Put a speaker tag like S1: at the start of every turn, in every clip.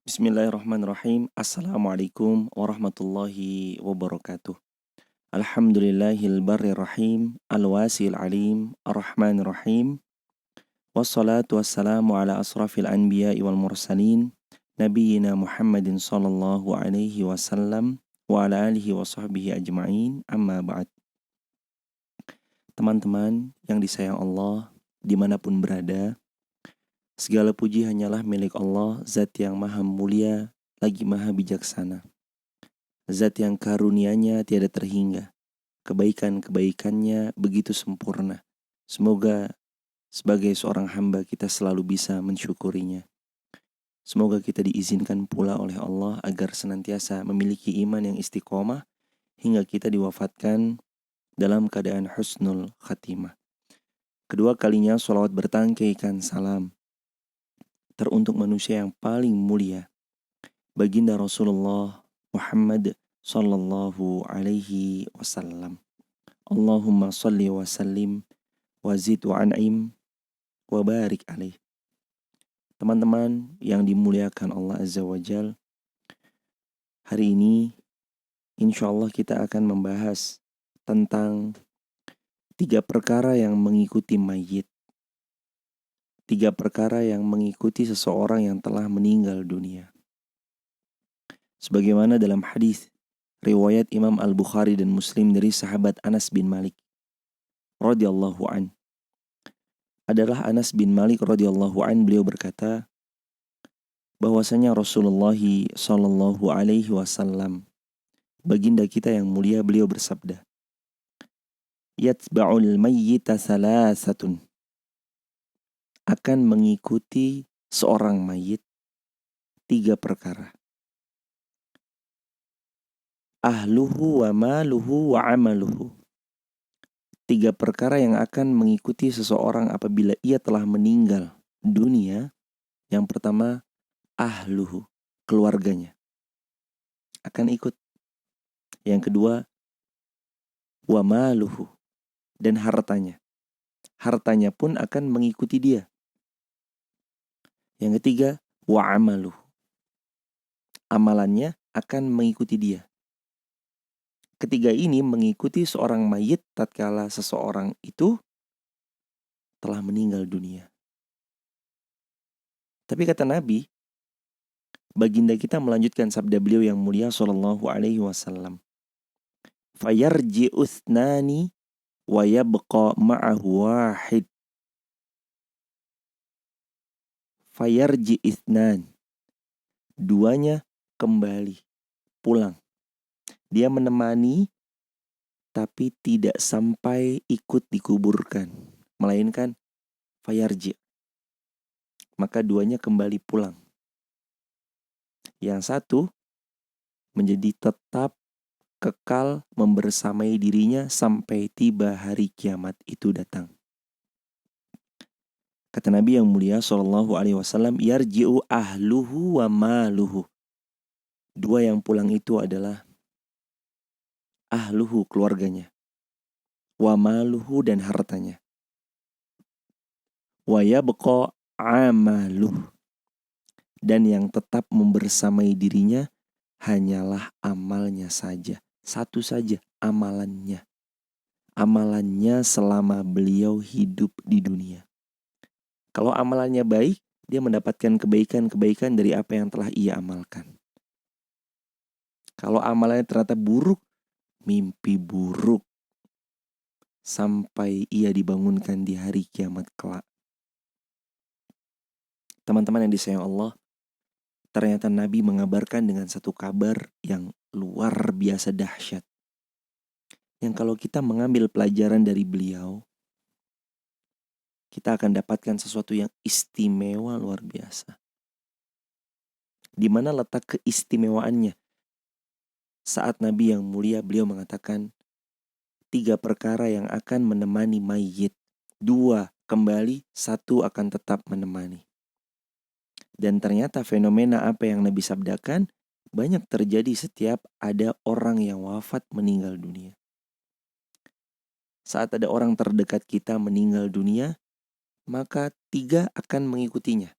S1: Bismillahirrahmanirrahim. Assalamualaikum warahmatullahi wabarakatuh. Alhamdulillahil barrir rahim, al-wasil alim, ar-rahmanir rahim. Wassalatu wassalamu ala asrafil anbiya'i wal mursalin, nabiyyina Muhammadin sallallahu alaihi wasallam wa ala alihi wa sahbihi ajma'in, amma ba'd. Teman-teman yang disayang Allah dimanapun berada, segala puji hanyalah milik Allah, Zat yang maha mulia lagi maha bijaksana. Zat yang karunia-Nya tiada terhingga. Kebaikan-kebaikannya begitu sempurna. Semoga sebagai seorang hamba kita selalu bisa mensyukurinya. Semoga kita diizinkan pula oleh Allah agar senantiasa memiliki iman yang istiqomah hingga kita diwafatkan dalam keadaan husnul khatimah. Kedua kalinya sholawat bertangkaikan salam teruntuk manusia yang paling mulia, baginda Rasulullah Muhammad sallallahu alaihi wasallam. Allahumma salli wa sallim wa zid wa an'im wa barik alaih. Teman-teman yang dimuliakan Allah Azza wa Jal, hari ini insyaallah kita akan membahas tentang 3 perkara yang mengikuti mayit. 3 perkara yang mengikuti seseorang yang telah meninggal dunia. Sebagaimana dalam hadis riwayat Imam Al-Bukhari dan Muslim dari sahabat Anas bin Malik radhiyallahu an. Adalah Anas bin Malik radhiyallahu an, beliau berkata bahwasanya Rasulullah sallallahu alaihi wasallam, baginda kita yang mulia, beliau bersabda, yatba'ul mayyita salasatun, akan mengikuti seorang mayit 3 perkara. Ahluhu wa maluhu wa amaluhu. 3 perkara yang akan mengikuti seseorang apabila ia telah meninggal dunia. Yang pertama, ahluhu, keluarganya akan ikut. Yang kedua, wa maluhu, dan hartanya. Hartanya pun akan mengikuti dia. Yang ketiga, wa amaluhu, amalannya akan mengikuti dia. Ketiga ini mengikuti seorang mayit tatkala seseorang itu telah meninggal dunia. Tapi kata Nabi, baginda kita melanjutkan sabda beliau yang mulia sallallahu alaihi wasallam, fayarji uthnani wa yabqa ma'ahu wahid. Fayarji ithnan, duanya kembali pulang. Dia menemani tapi tidak sampai ikut dikuburkan, melainkan fayarji, maka duanya kembali pulang. Yang satu menjadi tetap kekal membersamai dirinya sampai tiba hari kiamat itu datang. Kata Nabi yang mulia sallallahu alaihi wasallam, yarji'u ahluhu wa maluhu. 2 yang pulang itu adalah ahluhu, keluarganya, wa maluhu, dan hartanya, wa yabqa amaluh, dan yang tetap membersamai dirinya hanyalah amalnya saja. Satu saja, amalannya. Amalannya selama beliau hidup di dunia. Kalau amalannya baik, dia mendapatkan kebaikan-kebaikan dari apa yang telah ia amalkan. Kalau amalannya ternyata buruk, mimpi buruk sampai ia dibangunkan di hari kiamat kelak. Teman-teman yang disayang Allah, ternyata Nabi mengabarkan dengan satu kabar yang luar biasa dahsyat, yang kalau kita mengambil pelajaran dari beliau, kita akan dapatkan sesuatu yang istimewa luar biasa. Di mana letak keistimewaannya? Saat Nabi yang mulia beliau mengatakan 3 perkara yang akan menemani mayit. 2 kembali, 1 akan tetap menemani. Dan ternyata fenomena apa yang Nabi sabdakan banyak terjadi setiap ada orang yang wafat meninggal dunia. Saat ada orang terdekat kita meninggal dunia, maka 3 akan mengikutinya.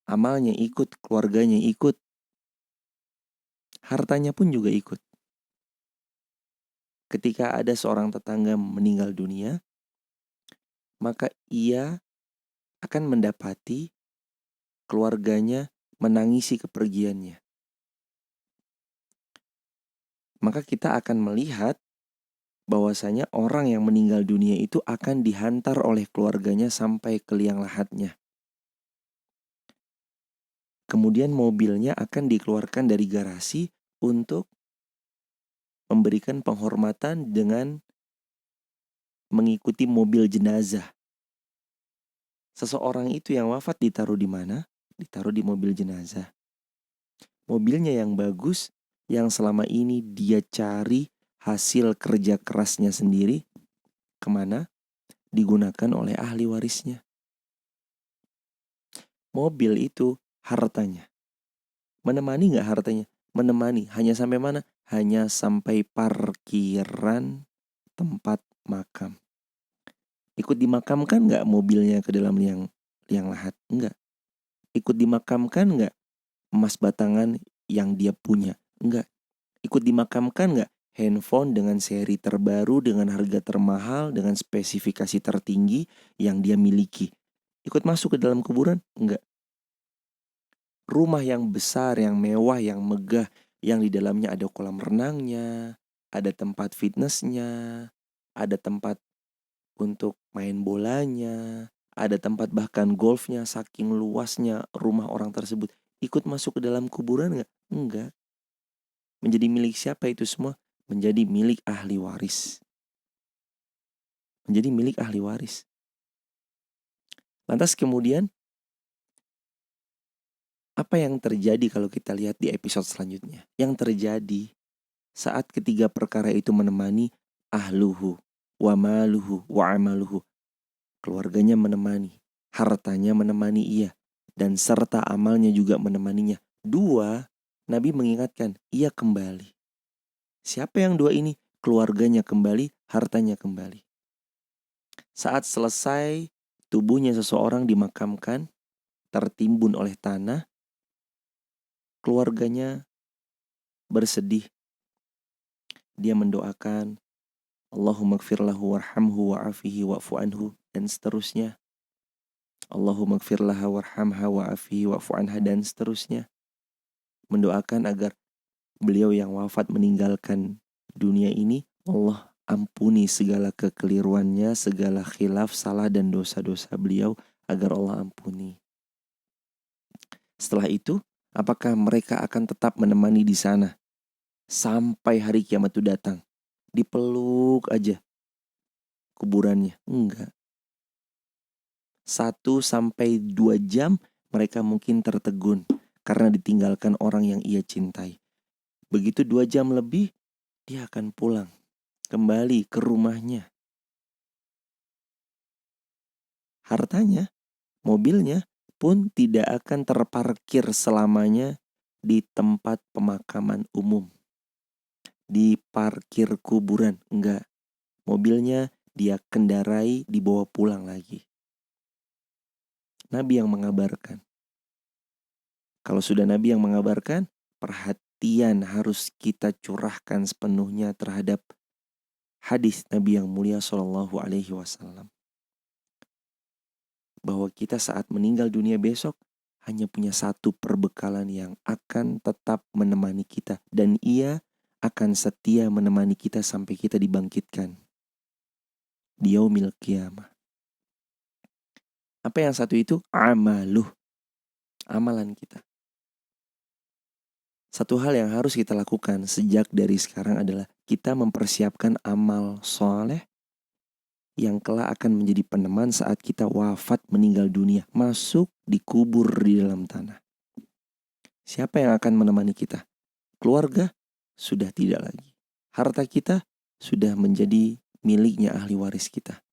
S1: Amalnya ikut, keluarganya ikut, hartanya pun juga ikut. Ketika ada seorang tetangga meninggal dunia, maka ia akan mendapati keluarganya menangisi kepergiannya. Maka kita akan melihat bahwasanya orang yang meninggal dunia itu akan dihantar oleh keluarganya sampai ke liang lahatnya. Kemudian mobilnya akan dikeluarkan dari garasi untuk memberikan penghormatan dengan mengikuti mobil jenazah. Seseorang itu yang wafat ditaruh di mana? Ditaruh di mobil jenazah. Mobilnya yang bagus, yang selama ini dia cari hasil kerja kerasnya sendiri, kemana? Digunakan oleh ahli warisnya. Mobil itu hartanya. Menemani gak hartanya? Menemani. Hanya sampai mana? Hanya sampai parkiran tempat makam. Ikut dimakamkan gak mobilnya ke dalam liang lahat? Enggak. Ikut dimakamkan gak emas batangan yang dia punya? Enggak. Ikut dimakamkan gak handphone dengan seri terbaru, dengan harga termahal, dengan spesifikasi tertinggi yang dia miliki? Ikut masuk ke dalam kuburan? Enggak. Rumah yang besar, yang mewah, yang megah, yang di dalamnya ada kolam renangnya, ada tempat fitnessnya, ada tempat untuk main bolanya, ada tempat bahkan golfnya, saking luasnya rumah orang tersebut. Ikut masuk ke dalam kuburan gak? Enggak. Menjadi milik siapa itu semua? Menjadi milik ahli waris. Menjadi milik ahli waris. Lantas kemudian, apa yang terjadi kalau kita lihat di episode selanjutnya? Yang terjadi saat ketiga perkara itu menemani ahluhu, wa maluhu, wa amaluhu. Keluarganya menemani, hartanya menemani ia, dan serta amalnya juga menemaninya. Dua, Nabi mengingatkan, ia kembali. Siapa yang dua ini? Keluarganya kembali, hartanya kembali. Saat selesai tubuhnya seseorang dimakamkan, tertimbun oleh tanah, keluarganya bersedih. Dia mendoakan, Allahumma gfir lahu warhamhu wa'afihi wa'fu anhu, dan seterusnya. Allahumma gfir laha warhamha wa'afihi wa'fu anha, dan seterusnya. Mendoakan agar beliau yang wafat meninggalkan dunia ini, Allah ampuni segala kekeliruannya, segala khilaf, salah dan dosa-dosa beliau, agar Allah ampuni. Setelah itu, apakah mereka akan tetap menemani di sana sampai hari kiamat itu datang? Dipeluk aja kuburannya? Enggak. 1-2 jam mereka mungkin tertegun karena ditinggalkan orang yang ia cintai. Begitu 2 jam lebih, dia akan pulang kembali ke rumahnya. Hartanya, mobilnya pun tidak akan terparkir selamanya di tempat pemakaman umum, di parkir kuburan. Enggak. Mobilnya dia kendarai, dibawa pulang lagi. Nabi yang mengabarkan. Kalau sudah Nabi yang mengabarkan, perhatian harus kita curahkan sepenuhnya terhadap hadis Nabi yang mulia Shallallahu Alaihi Wasallam. Bahwa kita saat meninggal dunia besok hanya punya satu perbekalan yang akan tetap menemani kita. Dan ia akan setia menemani kita sampai kita dibangkitkan di yaumil qiyamah. Apa yang satu itu? Amaluh. Amalan kita. Satu hal yang harus kita lakukan sejak dari sekarang adalah kita mempersiapkan amal soleh yang kelak akan menjadi peneman saat kita wafat meninggal dunia, masuk dikubur di dalam tanah. Siapa yang akan menemani kita? Keluarga sudah tidak lagi. Harta kita sudah menjadi miliknya ahli waris kita.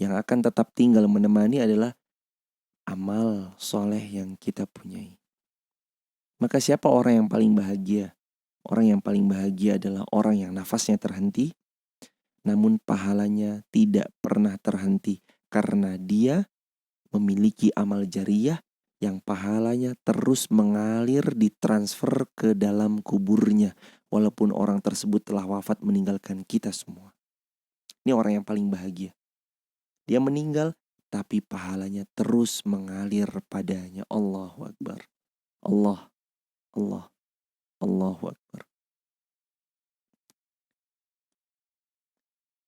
S1: Yang akan tetap tinggal menemani adalah amal soleh yang kita punyai. Maka siapa orang yang paling bahagia? Orang yang paling bahagia adalah orang yang nafasnya terhenti, namun pahalanya tidak pernah terhenti karena dia memiliki amal jariyah yang pahalanya terus mengalir ditransfer ke dalam kuburnya, walaupun orang tersebut telah wafat meninggalkan kita semua. Ini orang yang paling bahagia. Dia meninggal, tapi pahalanya terus mengalir padanya. Allahu Akbar. Allah, Allah, Allahu Akbar.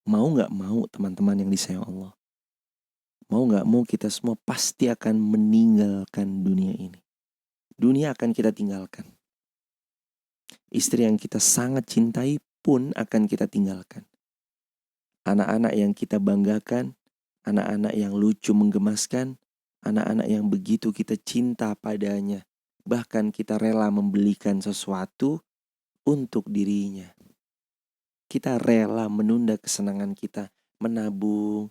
S1: Mau gak mau teman-teman yang disayang Allah, mau gak mau kita semua pasti akan meninggalkan dunia ini. Dunia akan kita tinggalkan. Istri yang kita sangat cintai pun akan kita tinggalkan. Anak-anak yang kita banggakan, anak-anak yang lucu menggemaskan, anak-anak yang begitu kita cinta padanya. Bahkan kita rela membelikan sesuatu untuk dirinya. Kita rela menunda kesenangan kita, menabung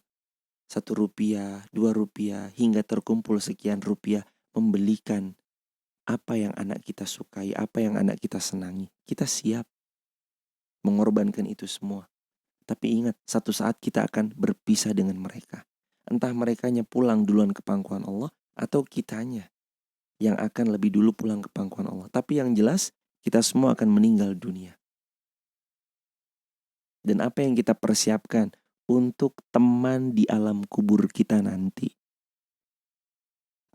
S1: 1 rupiah, 2 rupiah, hingga terkumpul sekian rupiah, membelikan apa yang anak kita sukai, apa yang anak kita senangi. Kita siap mengorbankan itu semua. Tapi ingat, satu saat kita akan berpisah dengan mereka. Entah merekanya pulang duluan ke pangkuan Allah, atau kitanya yang akan lebih dulu pulang ke pangkuan Allah. Tapi yang jelas, kita semua akan meninggal dunia. Dan apa yang kita persiapkan untuk teman di alam kubur kita nanti?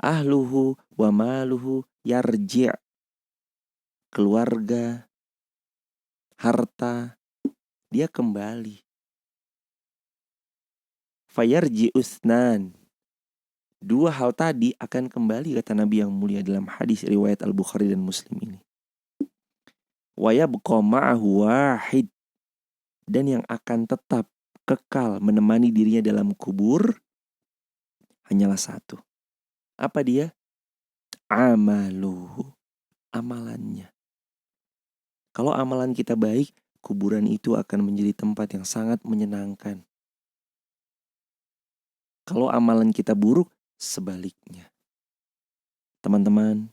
S1: Ahluhu wa maluhu yarji'. Keluarga, harta, dia kembali. Fayarji usnan. 2 hal tadi akan kembali, kata Nabi yang mulia dalam hadis riwayat Al-Bukhari dan Muslim ini. Wa yabqa ma'ahu wahid. Dan yang akan tetap kekal menemani dirinya dalam kubur hanyalah 1. Apa dia? Amaluhu. Amalannya. Kalau amalan kita baik, kuburan itu akan menjadi tempat yang sangat menyenangkan. Kalau amalan kita buruk, sebaliknya. Teman-teman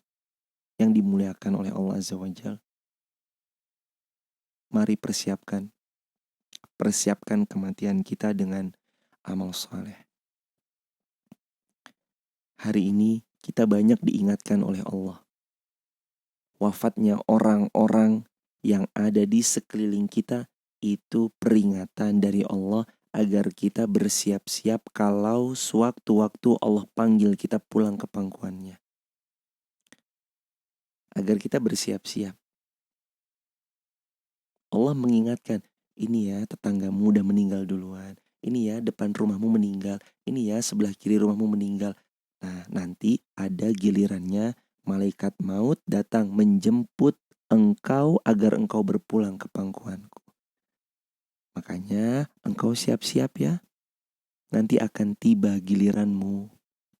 S1: yang dimuliakan oleh Allah Azza wa Jalla, mari persiapkan kematian kita dengan amal saleh. Hari ini kita banyak diingatkan oleh Allah. Wafatnya orang-orang yang ada di sekeliling kita itu peringatan dari Allah agar kita bersiap-siap kalau sewaktu-waktu Allah panggil kita pulang ke pangkuannya. Agar kita bersiap-siap. Allah mengingatkan, ini ya tetanggamu udah meninggal duluan. Ini ya depan rumahmu meninggal. Ini ya sebelah kiri rumahmu meninggal. Nah, nanti ada gilirannya malaikat maut datang menjemput engkau agar engkau berpulang ke pangkuanku. Makanya engkau siap-siap ya. Nanti akan tiba giliranmu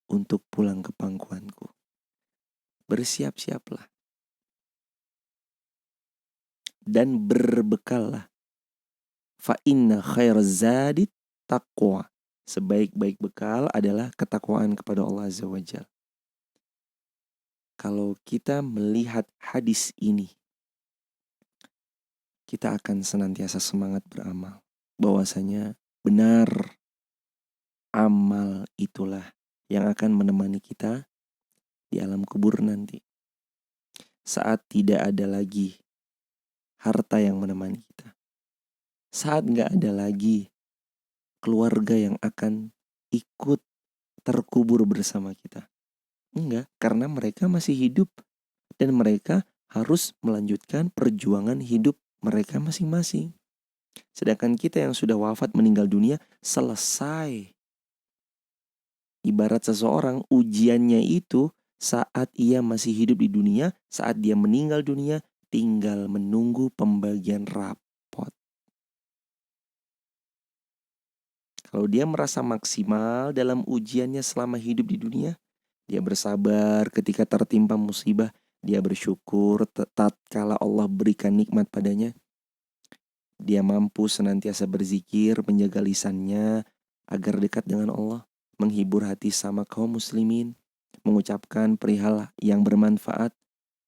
S1: untuk pulang ke pangkuanku. Bersiap-siaplah. Dan berbekallah. Fa inna khairaz zadi taqwa. Sebaik-baik bekal adalah ketakwaan kepada Allah Azza wa Jalla. Kalau kita melihat hadis ini, kita akan senantiasa semangat beramal. Bahwasanya benar, amal itulah yang akan menemani kita di alam kubur nanti. Saat tidak ada lagi harta yang menemani kita. Saat gak ada lagi keluarga yang akan ikut terkubur bersama kita. Enggak, karena mereka masih hidup. Dan mereka harus melanjutkan perjuangan hidup mereka masing-masing. Sedangkan kita yang sudah wafat meninggal dunia, selesai. Ibarat seseorang, ujiannya itu saat ia masih hidup di dunia, saat dia meninggal dunia, tinggal menunggu pembagian rapot. Kalau dia merasa maksimal dalam ujiannya selama hidup di dunia, dia bersabar ketika tertimpa musibah, dia bersyukur tatkala Allah berikan nikmat padanya. Dia mampu senantiasa berzikir, menjaga lisannya agar dekat dengan Allah, menghibur hati sama kaum muslimin, mengucapkan perihal yang bermanfaat.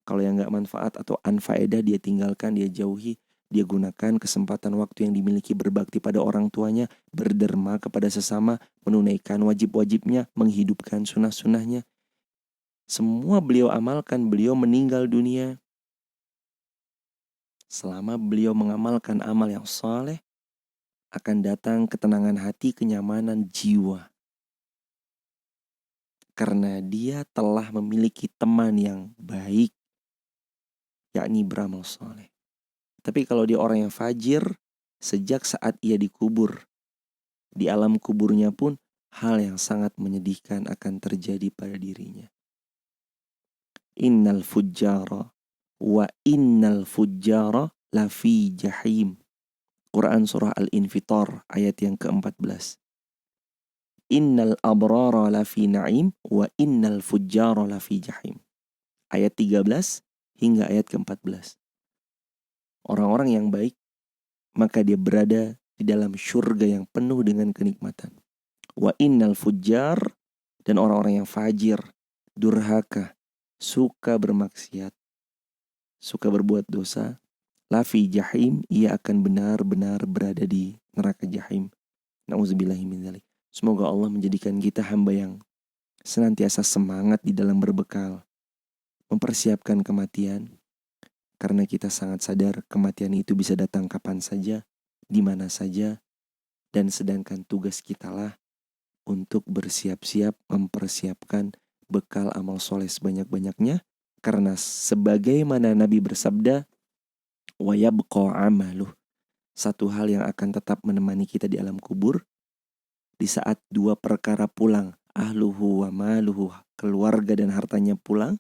S1: Kalau yang gak manfaat atau anfaedah dia tinggalkan, dia jauhi. Dia gunakan kesempatan waktu yang dimiliki berbakti pada orang tuanya, berderma kepada sesama, menunaikan wajib-wajibnya, menghidupkan sunnah-sunnahnya. Semua beliau amalkan, beliau meninggal dunia. Selama beliau mengamalkan amal yang saleh, akan datang ketenangan hati, kenyamanan jiwa. Karena dia telah memiliki teman yang baik, yakni beramal saleh. Tapi kalau dia orang yang fajir, sejak saat ia dikubur, di alam kuburnya pun hal yang sangat menyedihkan akan terjadi pada dirinya. Innal fujjara wa innal fujjara lafi jahim. Quran surah Al-Infitar ayat yang ke-14. Innal abrara lafi na'im wa innal fujjara lafi jahim. Ayat 13 hingga ayat ke-14. Orang-orang yang baik, maka dia berada di dalam syurga yang penuh dengan kenikmatan. Wa innal fujjar, dan orang-orang yang fajir, durhaka, suka bermaksiat, suka berbuat dosa, lafi jahim, ia akan benar-benar berada di neraka jahim. Nauzubillahi min dzalik. Semoga Allah menjadikan kita hamba yang senantiasa semangat di dalam berbekal, mempersiapkan kematian, karena kita sangat sadar kematian itu bisa datang kapan saja, di mana saja, dan sedangkan tugas kita lah untuk bersiap-siap mempersiapkan bekal amal soleh sebanyak-banyaknya, karena sebagaimana Nabi bersabda, wa yabqa amaluh, satu hal yang akan tetap menemani kita di alam kubur, di saat dua perkara pulang, ahluhu wa maluhu, keluarga dan hartanya pulang,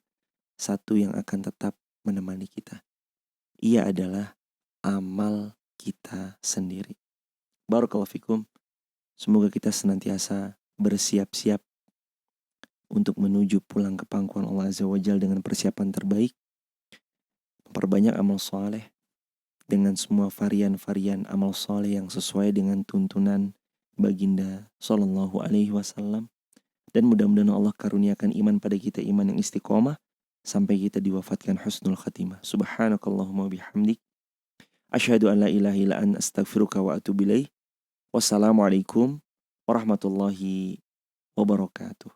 S1: satu yang akan tetap menemani kita, ia adalah amal kita sendiri. Barakallahu fikum. Semoga kita senantiasa bersiap-siap untuk menuju pulang ke pangkuan Allah Azza wa Jalla dengan persiapan terbaik. Perbanyak amal soleh dengan semua varian-varian amal soleh yang sesuai dengan tuntunan baginda Sallallahu Alaihi Wasallam. Dan mudah-mudahan Allah karuniakan iman pada kita, iman yang istiqomah, sampai kita diwafatkan husnul khatimah. Subhanakallahumma bihamdik, asyhadu an la ilaha illa anta, astaghfiruka wa atubu ilaik. Wassalamualaikum warahmatullahi wabarakatuh.